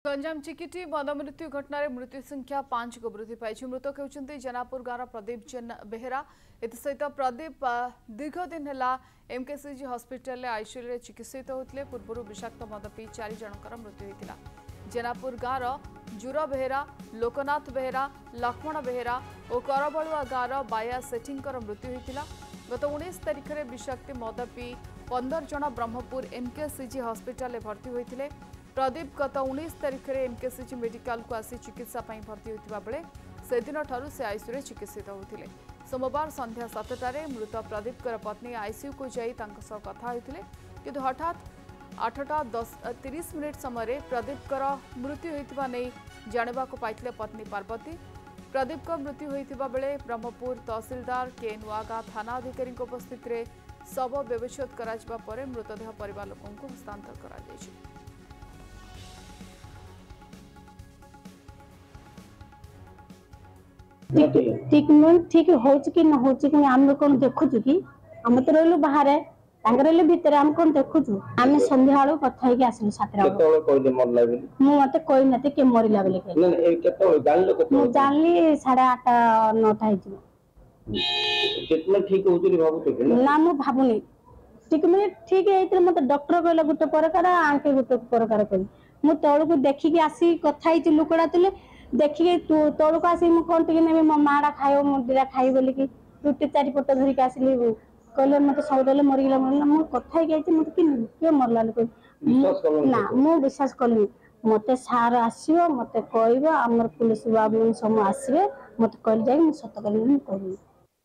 गंजाम चिकिटी मद मृत्यु घटना मृत्यु संख्या 5 को वृद्धि पाई। मृतक होती जेनापुर गाँव प्रदीप बेहेरा। एसहित प्रदीप दीर्घ दिन है एमकेसीजी हॉस्पिटल आईसीयू चिकित्सित होते। पूर्व विषाक्त मद पी 4 जनकर मृत्यु होता। जेनापुर गाँव जुर बेहेरा, लोकनाथ बेहेरा, लक्ष्मण बेहेरा और करबलुआ गाँव बाया सेठींकर मृत्यु होता। गत 19 तारिख में विषाक्त मद पी 15 जन ब्रह्मपुर एमकेसीजी हॉस्पिटल भर्ती होते। प्रदीप गत 19 तारिख में एमकेसीजी मेडिकल को आसी चिकित्सा भर्ती होता बेले से दिन ठारू से आईसीयू चिकित्सित होते। सोमवार संध्या 7टार मृत प्रदीप पत्नी आईसीयू को जाई कथा होते कि हठात 8:30 समय प्रदीप मृत्यु होता नहीं जानवा पाई पत्नी पार्वती। प्रदीप मृत्यु होता बेले ब्रह्मपुर तहसिलदार के नुआगाँ थाना अधिकारी उपस्थित में शव व्यवच्छेद कर मृतदेह परिवार लोकों को हस्तांतर कर। ट्रीटमेंट ठीक हो कि न हो कि आम कौन देखु कि आम तो रही बाहर रही भितर आम कौन देखु आम संध्या बेलू कथा आसलु 7 मत कही ना किए मरला बेले जानली 8:30 9 ना मु भावुनी ट्रीटमेंट ठीक है मत डॉक्टर कहला गोटे प्रकार आंके गोटे प्रकार कह मु तौक देखिकी आसी कथा लुकड़ा तुले देखिए तौक आसी कौन टी नेबी मो माड़ा खाइब मुझा खाई बोल कि रुटी 4 पट धरिक आसली कहले मत सब मरीगला मरला मो कथा मत किए मरला ना मु विश्वास कलि मत सार आसो मत कह आम पुलिस बाबू सब आसवे मत कह जाए सत कह